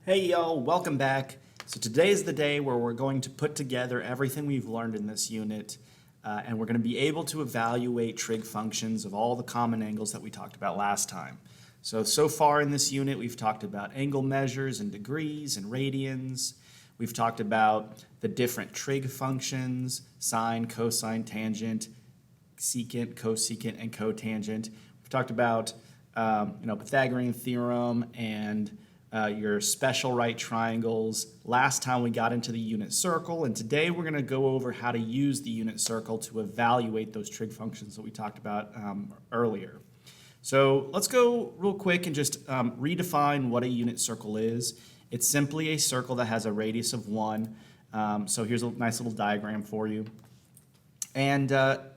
Hey y'all, welcome back. So today is the day where we're going to put together everything we've learned in this unit, and we're going to be able to evaluate trig functions of all the common angles that we talked about last time. So far in this unit, we've talked about angle measures and degrees and radians. We've talked about the different trig functions, sine, cosine, tangent, secant, cosecant, and cotangent. We've talked about Pythagorean theorem and your special right triangles. Last time we got into the unit circle, and today we're going to go over how to use the unit circle to evaluate those trig functions that we talked about earlier. So let's go real quick and just redefine what a unit circle is. It's simply a circle that has a radius of 1. So here's a nice little diagram for you. And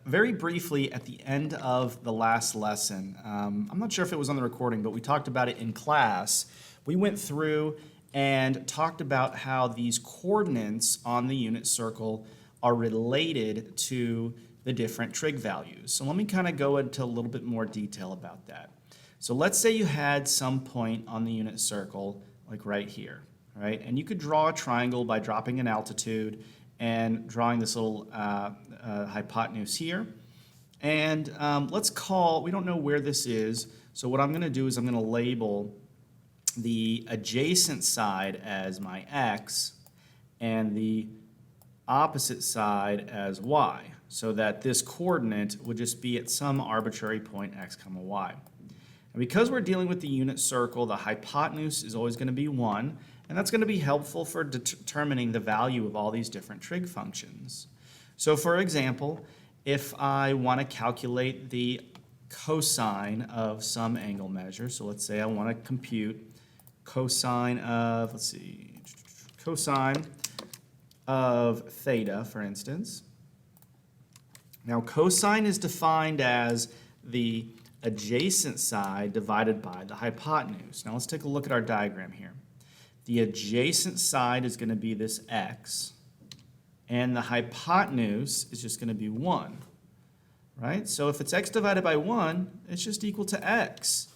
very briefly, at the end of the last lesson, I'm not sure if it was on the recording, but we talked about it in class. We went through and talked about how these coordinates on the unit circle are related to the different trig values. So let me kind of go into a little bit more detail about that. So let's say you had some point on the unit circle, like right here, right? And you could draw a triangle by dropping an altitude and drawing this little hypotenuse here. And let's call, we don't know where this is, so what I'm going to do is I'm going to label the adjacent side as my x and the opposite side as y, so that this coordinate would just be at some arbitrary point x comma y. And because we're dealing with the unit circle, the hypotenuse is always going to be 1, and that's going to be helpful for determining the value of all these different trig functions. So for example, if I want to calculate the cosine of some angle measure, so let's say I want to compute cosine of, cosine of theta, for instance. Now cosine is defined as the adjacent side divided by the hypotenuse. Now let's take a look at our diagram here. The adjacent side is going to be this x, and the hypotenuse is just going to be 1, right? So if it's x divided by 1, it's just equal to x.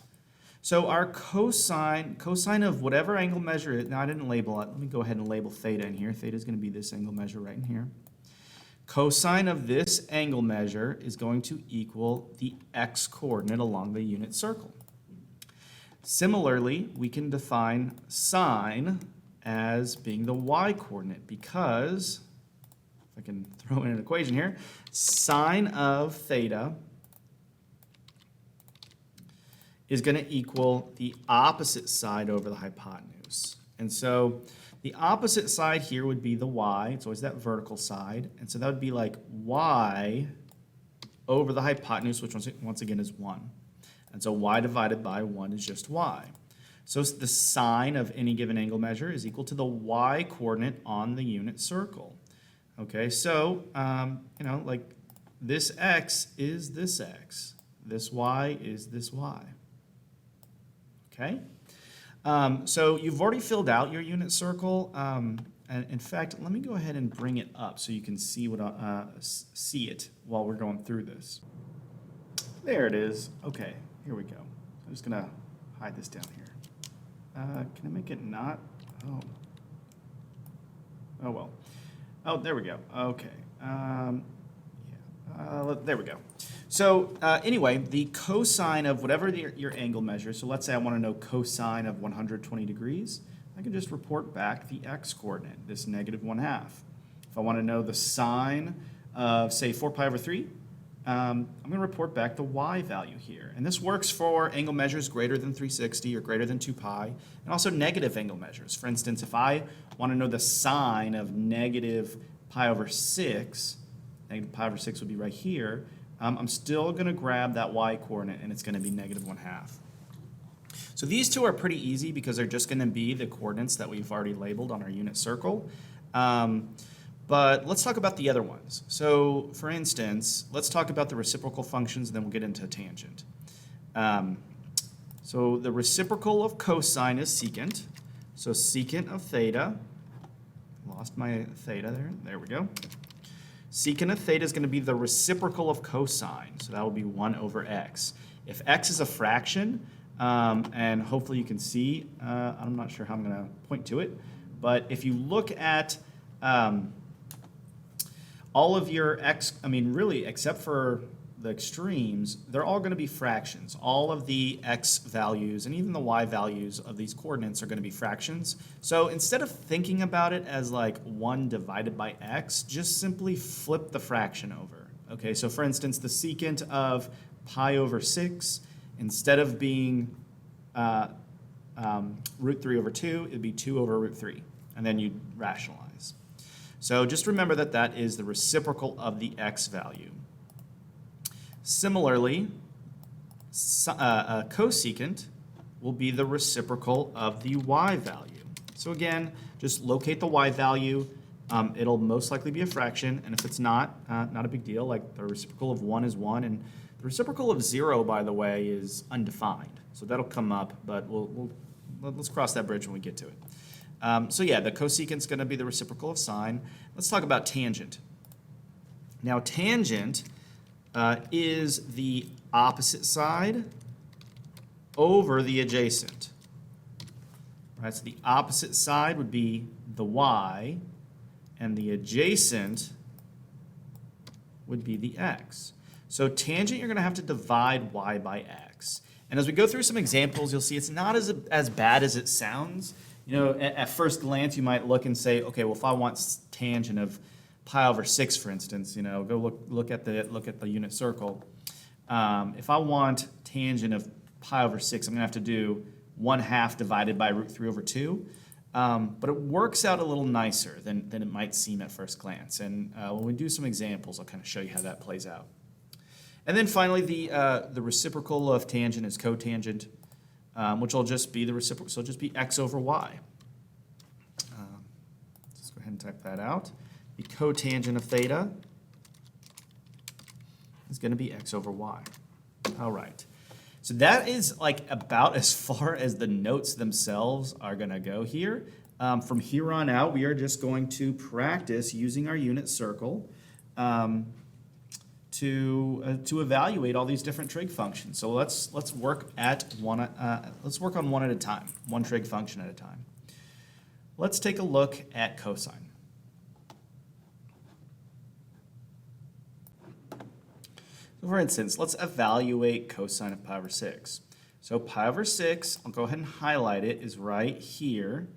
So our cosine of whatever angle measure it, now I didn't label it, let me go ahead and label theta in here. Theta is going to be this angle measure right in here. Cosine of this angle measure is going to equal the x coordinate along the unit circle. Similarly, we can define sine as being the y coordinate because, if I can throw in an equation here, sine of theta is going to equal the opposite side over the hypotenuse. And so the opposite side here would be the y. It's always that vertical side. And so that would be like y over the hypotenuse, which once again is 1. And so y divided by 1 is just y. So the sine of any given angle measure is equal to the y coordinate on the unit circle. Okay, so, like this x is this x. This y is this y. Okay, so you've already filled out your unit circle. And in fact, let me go ahead and bring it up so you can see see it while we're going through this. There it is. Okay, here we go. I'm just gonna hide this down here. Can I make it not? Oh well. Oh, there we go. Okay. There we go. So anyway, the cosine of whatever your angle measure, so let's say I want to know cosine of 120 degrees, I can just report back the x coordinate, this negative 1/2. If I want to know the sine of, say, 4 pi over 3, I'm going to report back the y value here. And this works for angle measures greater than 360 or greater than 2 pi, and also negative angle measures. For instance, if I want to know the sine of negative pi over 6, negative pi over 6 would be right here, I'm still going to grab that y coordinate, and it's going to be negative 1/2. So these two are pretty easy because they're just going to be the coordinates that we've already labeled on our unit circle. But let's talk about the other ones. So for instance, let's talk about the reciprocal functions, and then we'll get into tangent. So the reciprocal of cosine is secant. So secant of theta, lost my theta there we go. Secant of theta is going to be the reciprocal of cosine, so that will be 1 over x. If x is a fraction, and hopefully you can see. I'm not sure how I'm going to point to it, but if you look at all of your really, except for the extremes, they're all going to be fractions. All of the x values and even the y values of these coordinates are going to be fractions. So instead of thinking about it as like 1 divided by x, just simply flip the fraction over. Okay, so for instance, the secant of pi over 6, instead of being root 3 over 2, it'd be 2 over root 3, and then you'd rationalize. So just remember that that is the reciprocal of the x value. Similarly, a cosecant will be the reciprocal of the y value. So again, just locate the y value. It'll most likely be a fraction, and if it's not a big deal. Like the reciprocal of 1 is 1, and the reciprocal of 0, by the way, is undefined. So that'll come up, but let's cross that bridge when we get to it. So yeah, the cosecant's going to be the reciprocal of sine. Let's talk about tangent. Now, tangent is the opposite side over the adjacent. Right, so the opposite side would be the y, and the adjacent would be the x. So tangent, you're going to have to divide y by x. And as we go through some examples, you'll see it's not as bad as it sounds. You know, at first glance, you might look and say, okay, well, if I want tangent of pi over 6, for instance, you know, go look at the unit circle. If I want tangent of pi over 6, I'm going to have to do 1/2 divided by root 3 over 2. But it works out a little nicer than it might seem at first glance. And when we do some examples, I'll kind of show you how that plays out. And then finally, the reciprocal of tangent is cotangent, which will just be the reciprocal, so it'll just be x over y. Let's go ahead and type that out. The cotangent of theta is going to be x over y. All right. So that is like about as far as the notes themselves are going to go here. From here on out, we are just going to practice using our unit circle to evaluate all these different trig functions. So let's work on one at a time, one trig function at a time. Let's take a look at cosine. So for instance, let's evaluate cosine of pi over 6. So pi over 6, I'll go ahead and highlight it, is right here.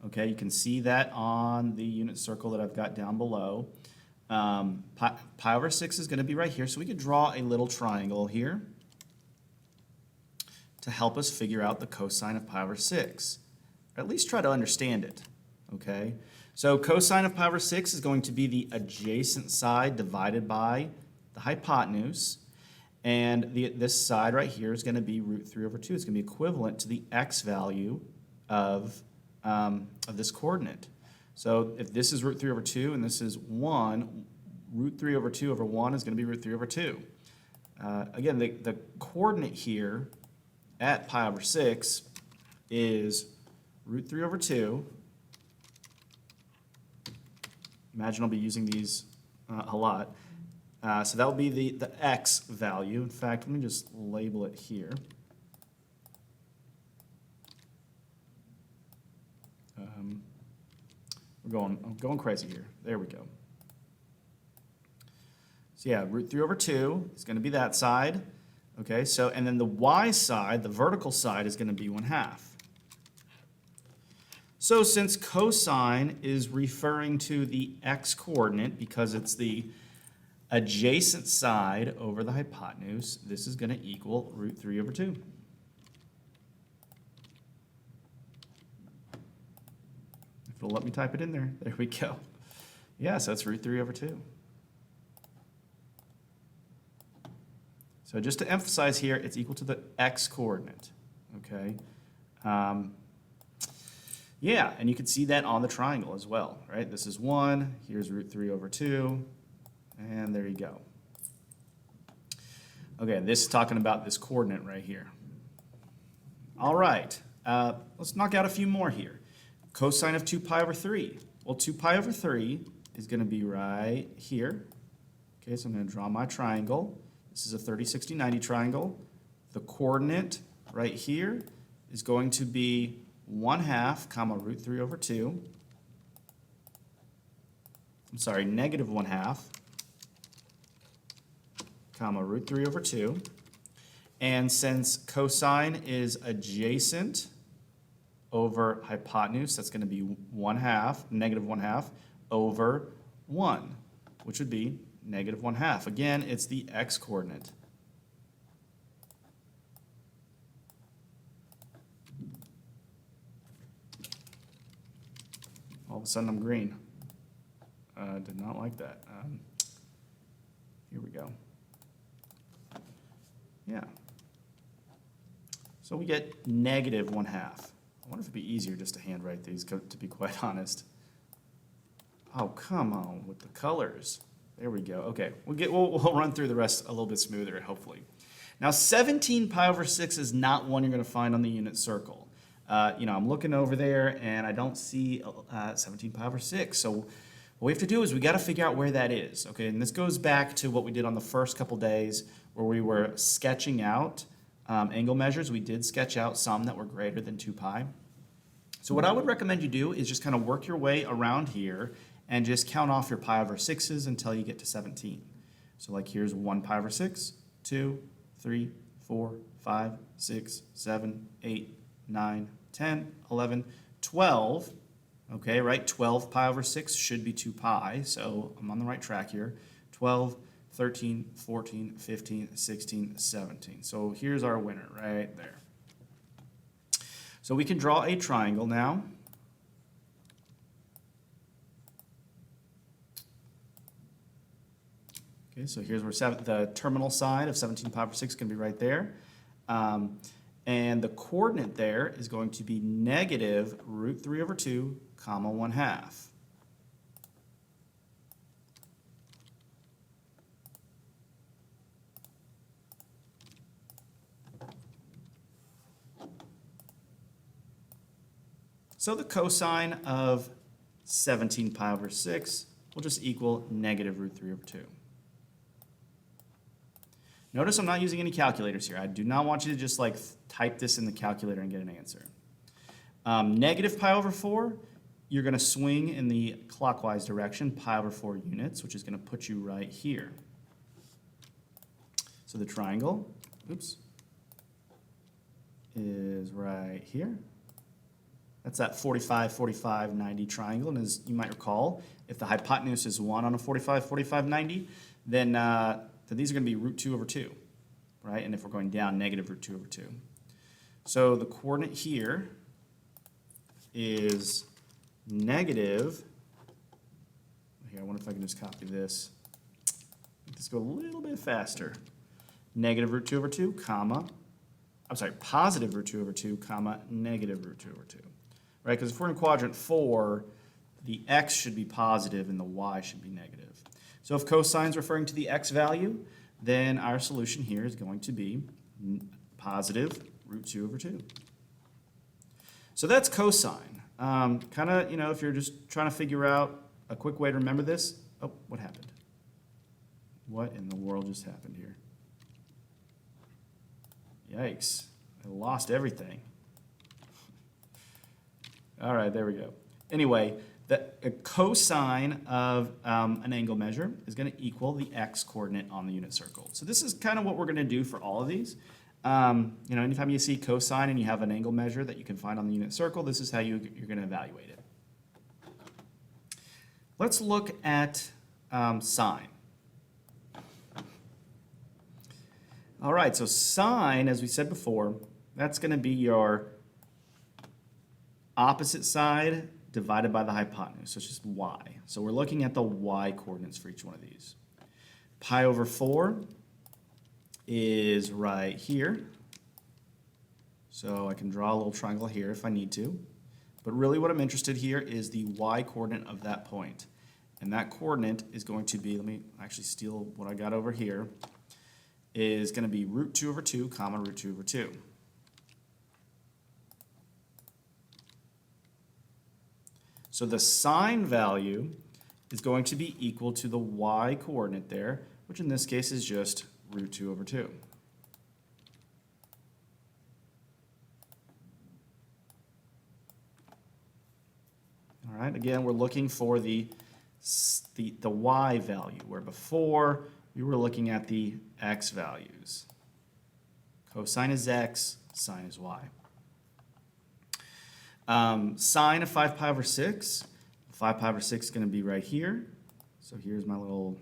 Okay, you can see that on the unit circle that I've got down below. Pi over 6 is going to be right here, so we could draw a little triangle here to help us figure out the cosine of pi over 6, or at least try to understand it. Okay, so cosine of pi over 6 is going to be the adjacent side divided by the hypotenuse, and this side right here is going to be root 3 over 2. It's going to be equivalent to the x value of this coordinate. So if this is root 3 over 2 and this is 1, root 3 over 2 over 1 is going to be root 3 over 2. Again, the coordinate here at pi over 6 is root 3 over 2. Imagine I'll be using these a lot. So that will be the x value. In fact, let me just label it here. I'm going crazy here. There we go. So yeah, root 3 over 2 is going to be that side. Okay, so and then the y side, the vertical side, is going to be 1/2. So since cosine is referring to the x coordinate because it's the adjacent side over the hypotenuse, this is going to equal root 3 over 2. If it'll let me type it in there. There we go. Yeah, so it's root 3 over 2. So just to emphasize here, it's equal to the x coordinate. Okay. Yeah, and you can see that on the triangle as well, right? This is 1, here's root 3 over 2. And there you go. Okay, this is talking about this coordinate right here. All right, let's knock out a few more here. Cosine of 2 pi over 3. Well, 2 pi over 3 is going to be right here. Okay, so I'm going to draw my triangle. This is a 30, 60, 90 triangle. The coordinate right here is going to be 1/2 comma root 3 over 2. I'm sorry, negative 1/2 comma root 3 over 2. And since cosine is adjacent over hypotenuse, that's going to be 1/2, negative 1/2 over 1, which would be negative 1/2. Again, it's the x coordinate. All of a sudden I'm green. Did not like that. Here we go. Yeah. So we get negative 1/2. I wonder if it'd be easier just to handwrite these, to be quite honest. Oh, come on with the colors. There we go. Okay, we'll run through the rest a little bit smoother, hopefully. Now, 17 pi over 6 is not one you're going to find on the unit circle. I'm looking over there and I don't see 17 pi over 6. So what we have to do is we got to figure out where that is. Okay, and this goes back to what we did on the first couple days where we were sketching out angle measures. We did sketch out some that were greater than 2 pi. So what I would recommend you do is just kind of work your way around here and just count off your pi over 6s until you get to 17. So like here's 1 pi over 6, 2, 3, 4, 5, 6, 7, 8, 9, 10, 11, 12. Okay, right? 12 pi over 6 should be 2 pi, so I'm on the right track here. 12, 13, 14, 15, 16, 17. So here's our winner right there. So we can draw a triangle now. Okay, so here's where the terminal side of 17 pi over 6 is going to be right there. And the coordinate there is going to be negative root 3 over 2, comma 1/2. So the cosine of 17 pi over 6 will just equal negative root 3 over 2. Notice I'm not using any calculators here. I do not want you to just like type this in the calculator and get an answer. Negative pi over 4, you're going to swing in the clockwise direction, pi over 4 units, which is going to put you right here. So the triangle, is right here. That's that 45, 45, 90 triangle. And as you might recall, if the hypotenuse is 1 on a 45, 45, 90, then these are going to be root 2 over 2, right? And if we're going down, negative root 2 over 2. So the coordinate here is negative. Here, I wonder if I can just copy this. Make this go a little bit faster. Negative root 2 over 2, comma, positive root 2 over 2, comma, negative root 2 over 2. Right, because if we're in quadrant 4, the x should be positive and the y should be negative. So if cosine is referring to the x value, then our solution here is going to be positive root 2 over 2. So that's cosine. Kind of, if you're just trying to figure out a quick way to remember this. Oh, what happened? What in the world just happened here? Yikes, I lost everything. All right, there we go. Anyway, the cosine of an angle measure is going to equal the x coordinate on the unit circle. So this is kind of what we're going to do for all of these. Anytime you see cosine and you have an angle measure that you can find on the unit circle, this is how you're going to evaluate it. Let's look at sine. All right, so sine, as we said before, that's going to be your opposite side divided by the hypotenuse, so it's just y. So we're looking at the y coordinates for each one of these. Pi over 4 is right here. So I can draw a little triangle here if I need to. But really what I'm interested here is the y coordinate of that point. And that coordinate is going to be, let me actually steal what I got over here, is going to be root 2 over 2, comma root 2 over 2. So the sine value is going to be equal to the y coordinate there, which in this case is just root 2 over 2. right? Again, we're looking for the y value, where before we were looking at the x values. Cosine is x, sine is y. Sine of 5 pi over 6. 5 pi over 6 is going to be right here. So here's my little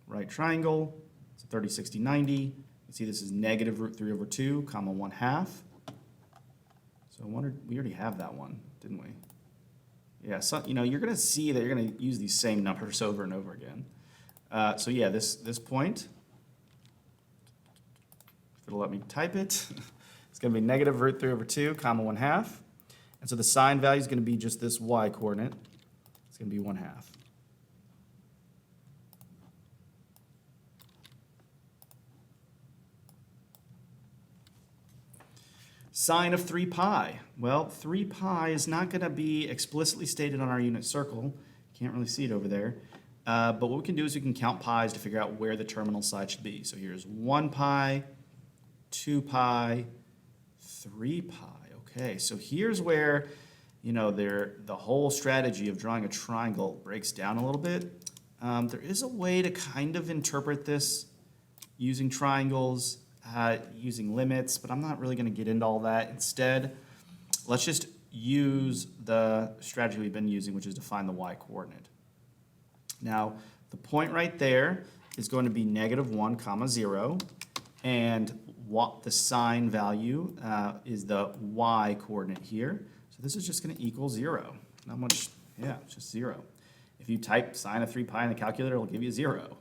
right triangle. It's 30, 60, 90. You can see this is negative root 3 over 2, comma 1/2. So I wondered, we already have that one, didn't we? Yeah, so you're going to see that you're going to use these same numbers over and over again. So yeah, this point, if it'll let me type it, it's going to be negative root 3 over 2, comma 1/2. And so the sine value is going to be just this y coordinate. It's going to be 1/2. Sine of 3 pi. Well, 3 pi is not going to be explicitly stated on our unit circle. Can't really see it over there. But what we can do is we can count pi's to figure out where the terminal side should be. So here's 1 pi, 2 pi, 3 pi. Okay, so here's where, the whole strategy of drawing a triangle breaks down a little bit. There is a way to kind of interpret this using triangles, using limits, but I'm not really going to get into all that. Instead, let's just use the strategy we've been using, which is to find the y coordinate. Now, the point right there is going to be negative 1, comma 0, and what the sine value is the y coordinate here. So this is just going to equal 0. Not much, yeah, it's just 0. If you type sine of 3 pi in the calculator, it'll give you 0.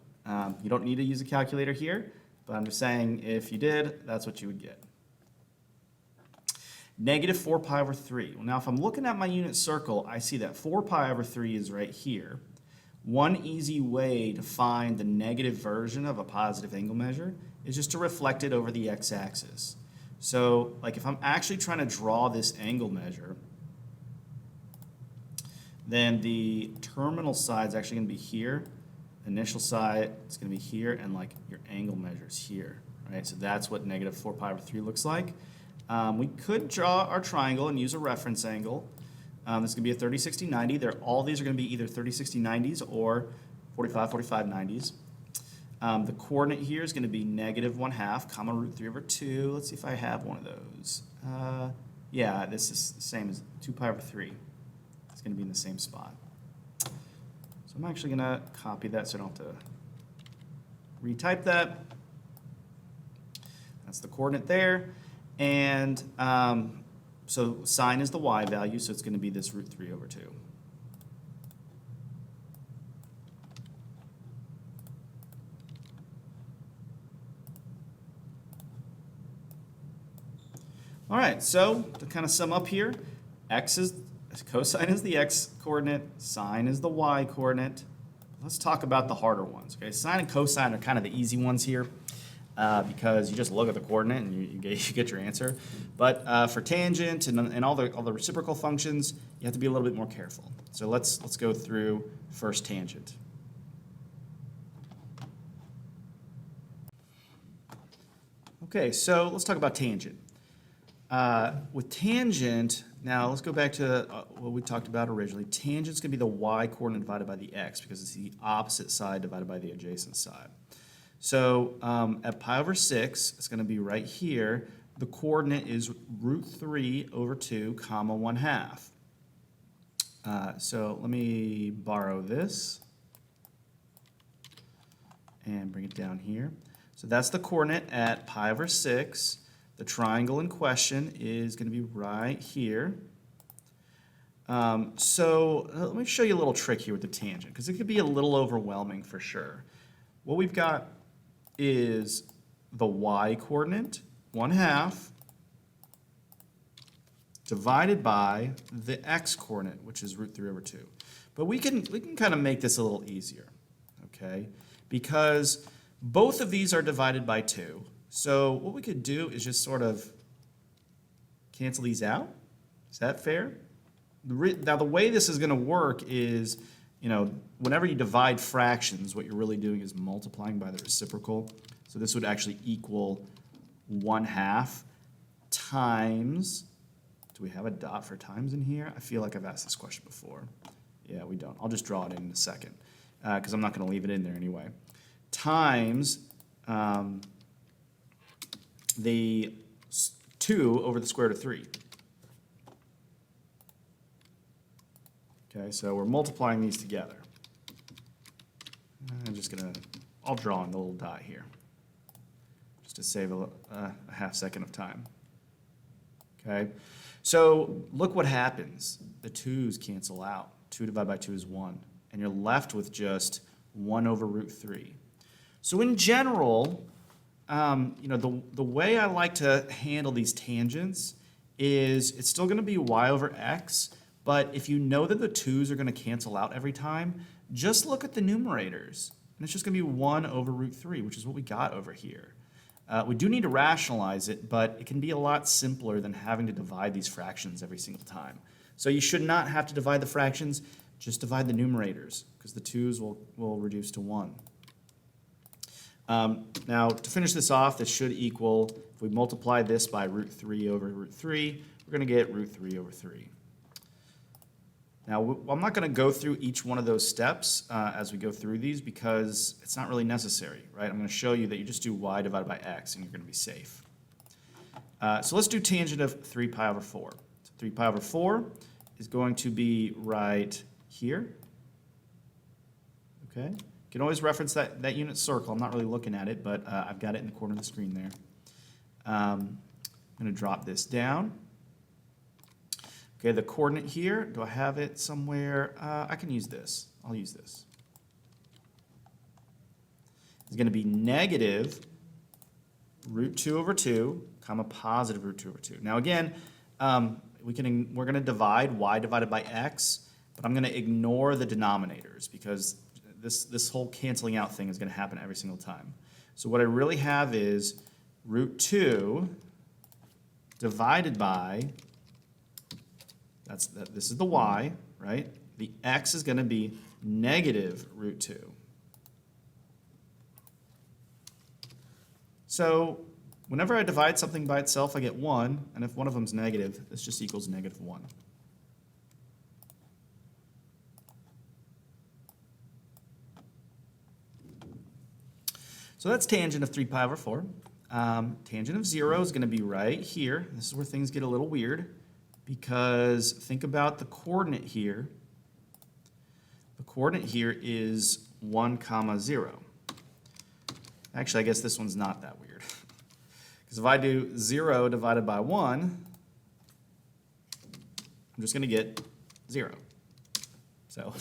You don't need to use a calculator here, but I'm just saying if you did, that's what you would get. Negative 4 pi over 3. Well, now if I'm looking at my unit circle, I see that 4 pi over 3 is right here. One easy way to find the negative version of a positive angle measure is just to reflect it over the x-axis. So, like if I'm actually trying to draw this angle measure, then the terminal side is actually going to be here. Initial side is going to be here, and like your angle measure is here, right? So that's what negative 4 pi over 3 looks like. We could draw our triangle and use a reference angle. This is going to be a 30, 60, 90. All these are going to be either 30, 60, 90s or 45, 45, 90s. The coordinate here is going to be negative 1/2, comma root 3 over 2. Let's see if I have one of those. Yeah, this is the same as 2 pi over 3. It's going to be in the same spot. So I'm actually going to copy that so I don't have to retype that. That's the coordinate there. And so sine is the y value, so it's going to be this root 3 over 2. All right, so to kind of sum up here, cosine is the x coordinate, sine is the y coordinate. Let's talk about the harder ones. Okay, sine and cosine are kind of the easy ones here. Because you just look at the coordinate and you get your answer. But for tangent and all the reciprocal functions, you have to be a little bit more careful. So let's go through first tangent. Okay, so let's talk about tangent. With tangent, now let's go back to what we talked about originally. Tangent's going to be the y coordinate divided by the x because it's the opposite side divided by the adjacent side. So at pi over 6, it's going to be right here. The coordinate is root 3 over 2, comma 1/2. So let me borrow this and bring it down here. So that's the coordinate at pi over 6. The triangle in question is going to be right here. So let me show you a little trick here with the tangent, because it could be a little overwhelming for sure. What we've got is the y coordinate, 1/2, divided by the x coordinate, which is root 3 over 2. But we can kind of make this a little easier, okay? Because both of these are divided by 2. So what we could do is just sort of cancel these out. Is that fair? Now the way this is going to work is, whenever you divide fractions, what you're really doing is multiplying by the reciprocal. So this would actually equal 1/2 times, do we have a dot for times in here? I feel like I've asked this question before. Yeah, we don't. I'll just draw it in a second because I'm not going to leave it in there anyway. Times the 2 over the square root of 3. Okay, so we're multiplying these together. I'm just going to, I'll draw in the little dot here just to save a half second of time. Okay, so look what happens. The 2's cancel out. 2 divided by 2 is 1. And you're left with just 1 over root 3. So in general, the way I like to handle these tangents is it's still going to be y over x, but if you know that the 2's are going to cancel out every time, just look at the numerators. And it's just going to be 1 over root 3, which is what we got over here. We do need to rationalize it, but it can be a lot simpler than having to divide these fractions every single time. So you should not have to divide the fractions, just divide the numerators, because the 2's will reduce to 1. Now, to finish this off, this should equal, if we multiply this by root 3 over root 3, we're going to get root 3 over 3. Now, I'm not going to go through each one of those steps as we go through these because it's not really necessary, right? I'm going to show you that you just do y divided by x and you're going to be safe. So let's do tangent of 3 pi over 4. So 3 pi over 4 is going to be right here. Okay? You can always reference that unit circle. I'm not really looking at it, but I've got it in the corner of the screen there. I'm going to drop this down. Okay, the coordinate here, do I have it somewhere? I can use this. I'll use this. It's going to be negative root 2 over 2, comma positive root 2 over 2. Now again, we're going to divide y divided by x, but I'm going to ignore the denominators because this whole canceling out thing is going to happen every single time. So what I really have is root 2 divided by, this is the y, right? The x is going to be negative root 2. So whenever I divide something by itself, I get 1, and if one of them is negative, this just equals negative 1. So that's tangent of 3 pi over 4. Tangent of 0 is going to be right here. This is where things get a little weird because think about the coordinate here. The coordinate here is 1 comma 0. Actually, I guess this one's not that weird. Because if I do 0 divided by 1, I'm just going to get 0. So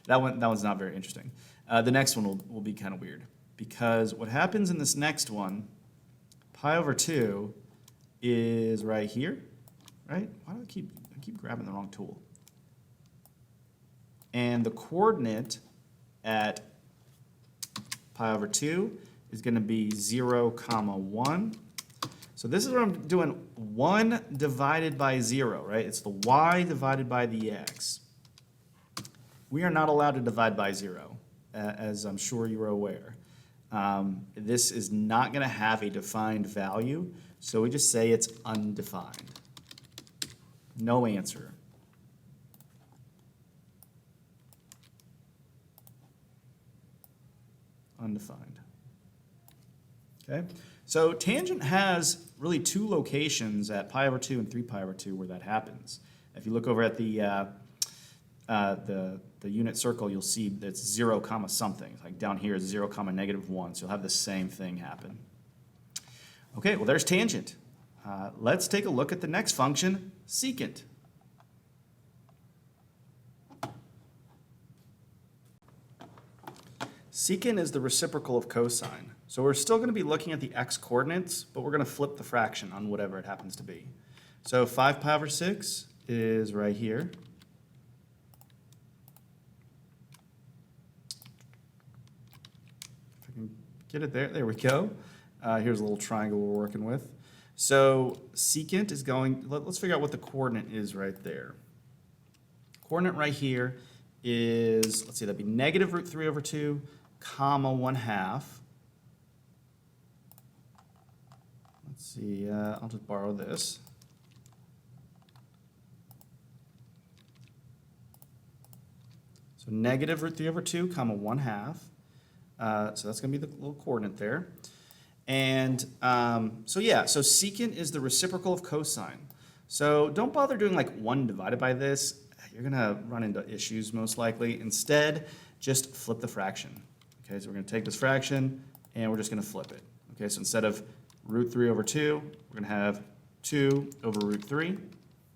that one's not very interesting. The next one will be kind of weird. Because what happens in this next one, pi over 2 is right here, right? Why do I keep grabbing the wrong tool? And the coordinate at pi over 2 is going to be 0 comma 1. So this is what I'm doing, 1 divided by 0, right? It's the y divided by the x. We are not allowed to divide by 0, as I'm sure you are aware. This is not going to have a defined value, so we just say it's undefined. No answer. Undefined. Okay, so tangent has really 2 locations at pi over 2 and 3 pi over 2 where that happens. If you look over at the unit circle, you'll see that's 0 comma something. Like down here is 0 comma negative 1, so you'll have the same thing happen. Okay, well there's tangent. Let's take a look at the next function, secant. Secant is the reciprocal of cosine. So we're still going to be looking at the x coordinates, but we're going to flip the fraction on whatever it happens to be. So 5 pi over 6 is right here. If I can get it there, there we go. Here's a little triangle we're working with. So secant is going, let's figure out what the coordinate is right there. Coordinate right here is, let's see, that'd be negative root 3 over 2, comma 1/2. Let's see, I'll just borrow this. So negative root 3 over 2 comma 1/2. So that's going to be the little coordinate there. And so secant is the reciprocal of cosine. So don't bother doing like 1 divided by this. You're going to run into issues most likely. Instead, just flip the fraction. Okay, so we're going to take this fraction and we're just going to flip it. Okay, so instead of root 3 over 2, we're going to have 2 over root 3.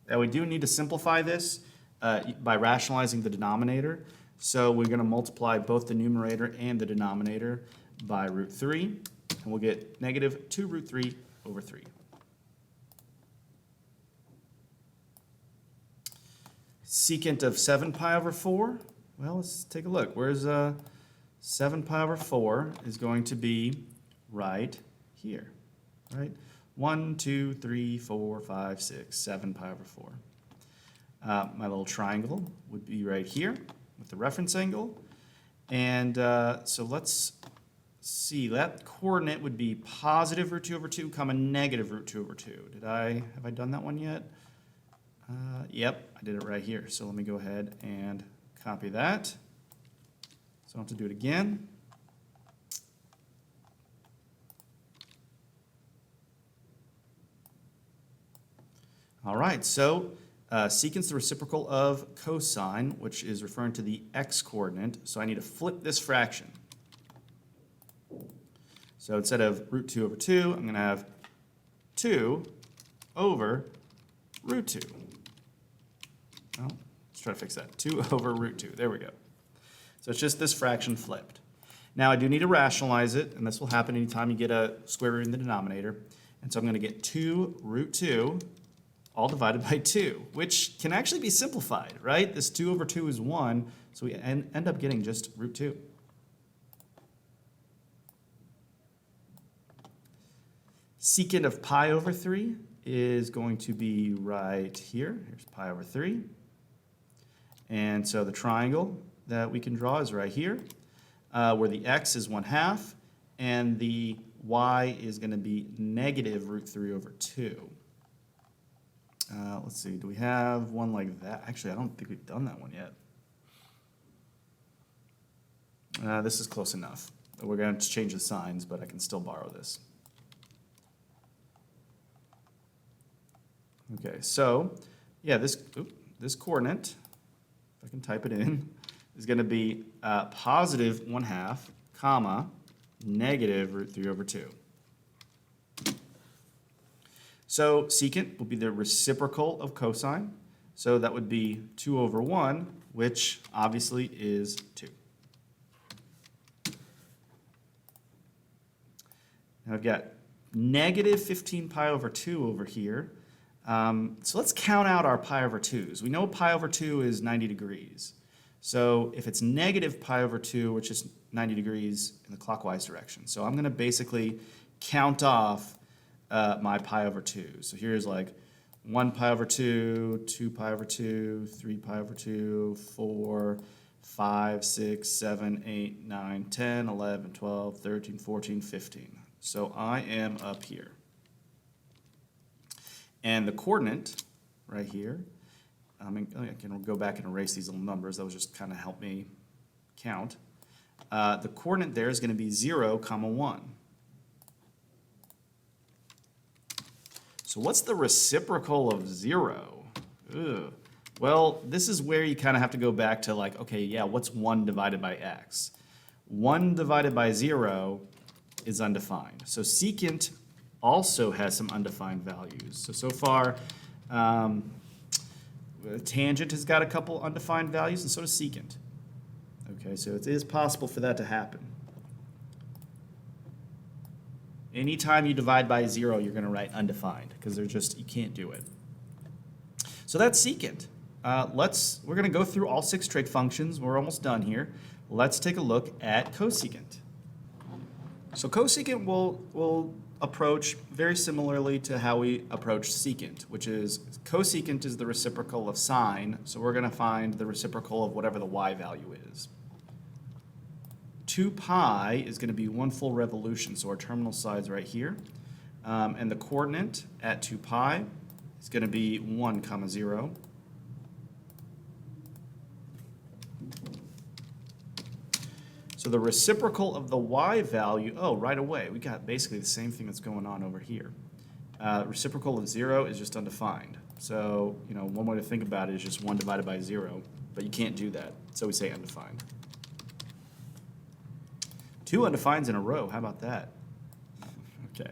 Now we do need to simplify this by rationalizing the denominator. So we're going to multiply both the numerator and the denominator by root 3, and we'll get negative 2 root 3 over 3. Secant of 7 pi over 4, well, let's take a look. Where's 7 pi over 4 is going to be right here, right? 1, 2, 3, 4, 5, 6, 7 pi over 4. My little triangle would be right here with the reference angle. And so let's see, that coordinate would be positive root 2 over 2 comma negative root 2 over 2. Have I done that one yet? Yep, I did it right here. So let me go ahead and copy that. So I don't have to do it again. All right, so secant's the reciprocal of cosine, which is referring to the x-coordinate. So I need to flip this fraction. So instead of root 2 over 2, I'm going to have 2 over root 2. Oh, let's try to fix that. 2 over root 2. There we go. So it's just this fraction flipped. Now I do need to rationalize it, and this will happen anytime you get a square root in the denominator. And so I'm going to get 2 root 2 all divided by 2, which can actually be simplified, right? This 2 over 2 is 1, so we end up getting just root 2. Secant of pi over 3 is going to be right here. Here's pi over 3. And so the triangle that we can draw is right here, where the x is 1/2, and the y is going to be negative root 3 over 2. Let's see, do we have one like that? Actually, I don't think we've done that one yet. This is close enough. We're going to change the signs, but I can still borrow this. Okay, so yeah, this coordinate, if I can type it in, is going to be positive 1/2, comma, negative root 3 over 2. So secant will be the reciprocal of cosine. So that would be 2 over 1, which obviously is 2. Now I've got negative 15 pi over 2 over here. So let's count out our pi over 2's. We know pi over 2 is 90 degrees. So if it's negative pi over 2, which is 90 degrees in the clockwise direction. So I'm going to basically count off my pi over 2. So here's like 1 pi over 2, 2 pi over 2, 3 pi over 2, 4, 5, 6, 7, 8, 9, 10, 11, 12, 13, 14, 15. So I am up here. And the coordinate right here, I can go back and erase these little numbers. That was just kind of help me count. The coordinate there is going to be 0, comma 1. So what's the reciprocal of 0? Ugh. Well, this is where you kind of have to go back to like, okay, yeah, what's 1 divided by x? 1 divided by 0 is undefined. So secant also has some undefined values. So far, tangent has got a couple undefined values, and so does secant. Okay, so it is possible for that to happen. Anytime you divide by 0, you're going to write undefined, because you can't do it. So that's secant. We're going to go through all 6 trig functions. We're almost done here. Let's take a look at cosecant. So cosecant will approach very similarly to how we approach secant, which is cosecant is the reciprocal of sine, so we're going to find the reciprocal of whatever the y value is. 2 pi is going to be 1 full revolution, so our terminal side's right here. And the coordinate at 2 pi is going to be 1, comma 0. So the reciprocal of the y value, oh, right away, we got basically the same thing that's going on over here. Reciprocal of 0 is just undefined. So, one way to think about it is just 1 divided by 0, but you can't do that, so we say undefined. 2 undefineds in a row, how about that? Okay.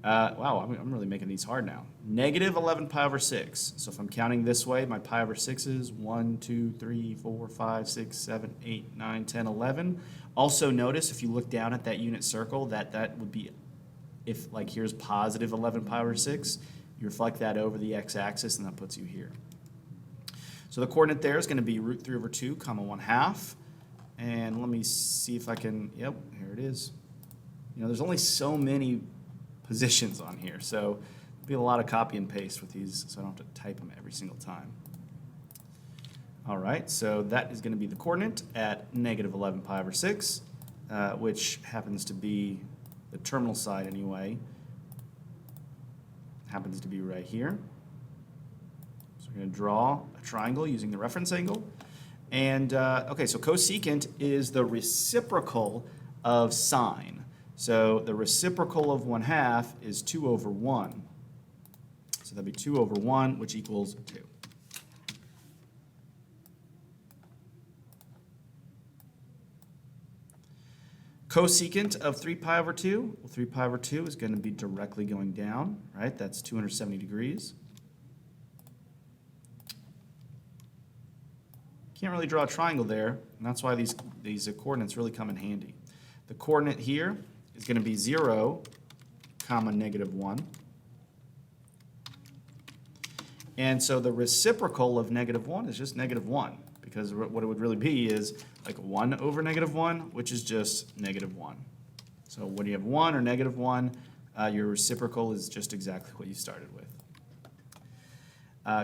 Wow, I'm really making these hard now. Negative 11 pi over 6. So if I'm counting this way, my pi over 6s, 1, 2, 3, 4, 5, 6, 7, 8, 9, 10, 11. Also notice, if you look down at that unit circle, that would be, if like here's positive 11 pi over 6, you reflect that over the x-axis, and that puts you here. So the coordinate there is going to be root 3 over 2, comma 1/2. And let me see if I can, yep, here it is. There's only so many positions on here, so there'll be a lot of copy and paste with these, so I don't have to type them every single time. All right, so that is going to be the coordinate at negative 11 pi over 6, which happens to be the terminal side anyway, happens to be right here. So we're going to draw a triangle using the reference angle. And, okay, so cosecant is the reciprocal of sine. So the reciprocal of 1/2 is 2 over 1. So that'd be 2 over 1, which equals 2. Cosecant of 3 pi over 2, well, 3 pi over 2 is going to be directly going down, right? That's 270 degrees. Can't really draw a triangle there, and that's why these coordinates really come in handy. The coordinate here is going to be 0, comma negative 1. And so the reciprocal of negative 1 is just negative 1, because what it would really be is like 1 over negative 1, which is just negative 1. So when you have 1 or negative 1, your reciprocal is just exactly what you started with.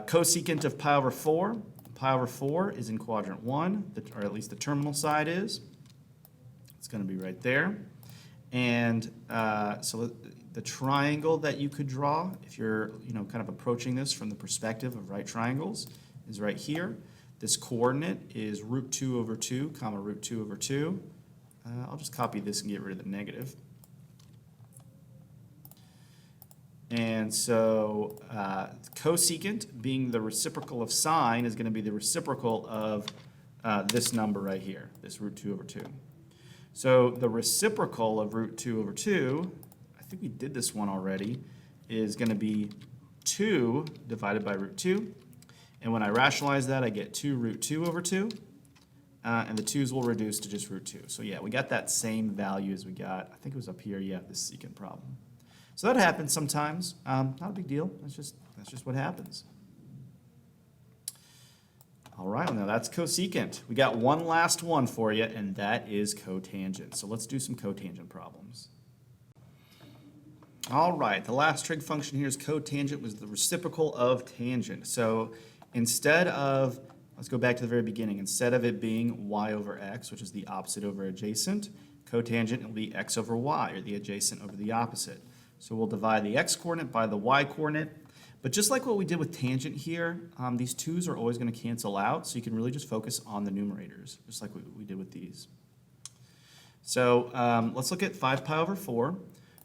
Cosecant of pi over 4. Pi over 4 is in quadrant 1, or at least the terminal side is. It's going to be right there. And so the triangle that you could draw, if you're kind of approaching this from the perspective of right triangles, is right here. This coordinate is root 2 over 2, comma root 2 over 2. I'll just copy this and get rid of the negative. And so cosecant, being the reciprocal of sine, is going to be the reciprocal of this number right here, this root 2 over 2. So the reciprocal of root 2 over 2, I think we did this one already, is going to be 2 divided by root 2. And when I rationalize that, I get 2 root 2 over 2. And the 2's will reduce to just root 2. So yeah, we got that same value as we got, I think it was up here, yeah, this secant problem. So that happens sometimes. Not a big deal. That's just what happens. All right, well, now that's cosecant. We got one last one for you, and that is cotangent. So let's do some cotangent problems. All right, the last trig function here is cotangent, was the reciprocal of tangent. So instead of, let's go back to the very beginning. Instead of it being y over x, which is the opposite over adjacent, cotangent will be x over y, or the adjacent over the opposite. So we'll divide the x-coordinate by the y-coordinate. But just like what we did with tangent here, these 2's are always going to cancel out, so you can really just focus on the numerators, just like we did with these. So let's look at 5 pi over 4,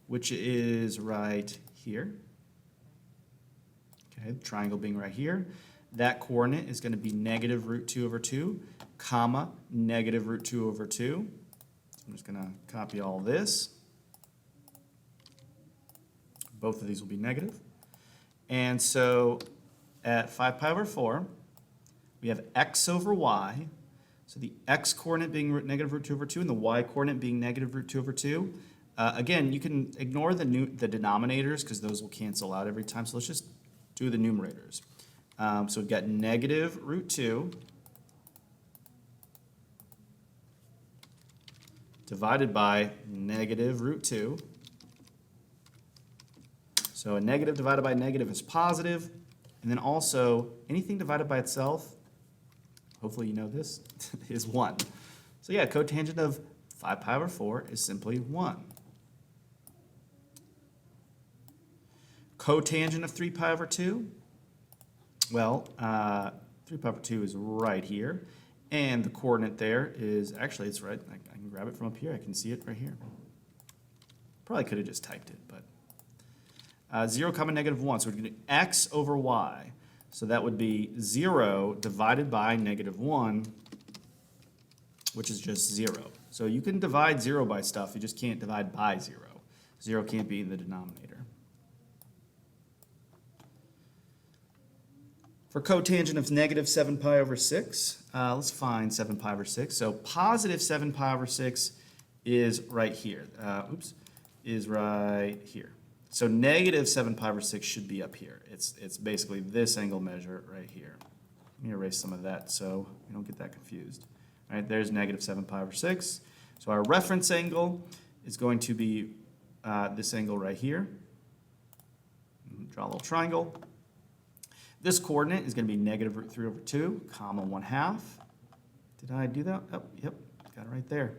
which is right here. Okay, the triangle being right here. That coordinate is going to be negative root 2 over 2, comma, negative root 2 over 2. I'm just going to copy all this. Both of these will be negative. And so at 5 pi over 4, we have x over y. So the x-coordinate being negative root 2 over 2 and the y-coordinate being negative root 2 over 2. Again, you can ignore the denominators because those will cancel out every time. So let's just do the numerators. So we've got negative root 2 divided by negative root 2. So a negative divided by negative is positive, and then also anything divided by itself, hopefully you know this, is 1. So yeah, cotangent of 5 pi over 4 is simply 1. Cotangent of 3 pi over 2, well, 3 pi over 2 is right here, And the coordinate there is, actually it's right, I can grab it from up here, I can see it right here. Probably could have just typed it, but 0, negative 1, so we're going to do x over y. So that would be 0 divided by negative 1, which is just 0. So you can divide 0 by stuff, you just can't divide by 0. 0 can't be in the denominator. For cotangent of negative 7 pi over 6, let's find 7 pi over 6. So positive 7 pi over 6 is right here. Is right here. So negative 7 pi over 6 should be up here. It's basically this angle measure right here. Let me erase some of that so you don't get that confused. All right, there's negative 7 pi over 6. So our reference angle is going to be this angle right here. Draw a little triangle. This coordinate is going to be negative root 3 over 2, comma 1/2. Did I do that? Oh, yep, got it right there.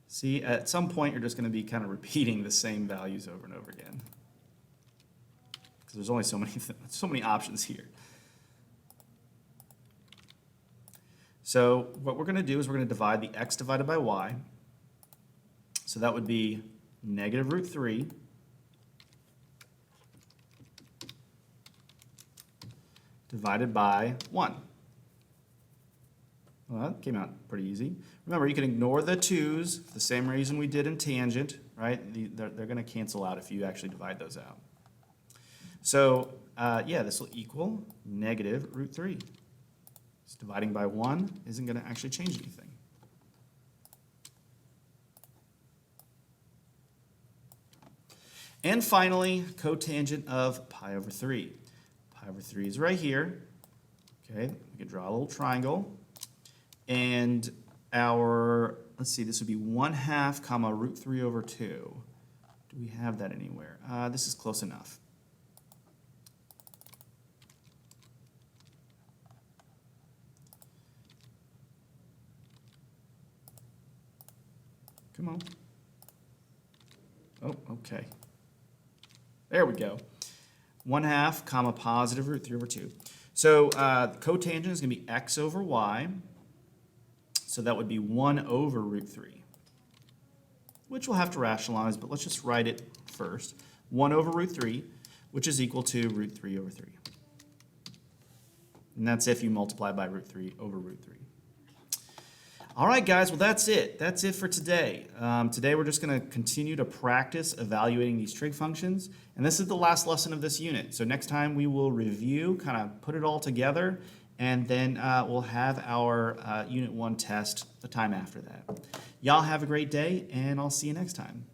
See, at some point you're just going to be kind of repeating the same values over and over again. Because there's only so many options here. So what we're going to do is we're going to divide the x divided by y. So that would be negative root 3 divided by 1. Well, that came out pretty easy. Remember, you can ignore the 2's for the same reason we did in tangent, right? They're going to cancel out if you actually divide those out. So, yeah, this will equal negative root 3. So dividing by 1 isn't going to actually change anything. And finally, cotangent of pi over 3. Pi over 3 is right here. Okay, we can draw a little triangle. And our, let's see, this would be 1/2 comma root 3 over 2. Do we have that anywhere? This is close enough. Come on. Oh, okay. There we go. 1/2 comma positive root 3 over 2. So cotangent is going to be x over y. So that would be 1 over root 3, which we'll have to rationalize, but let's just write it first. 1 over root 3, which is equal to root 3 over 3. And that's if you multiply by root 3 over root 3. All right, guys, well, that's it. That's it for today. Today we're just going to continue to practice evaluating these trig functions, and this is the last lesson of this unit. So next time we will review, kind of put it all together, and then we'll have our Unit 1 test the time after that. Y'all have a great day, and I'll see you next time.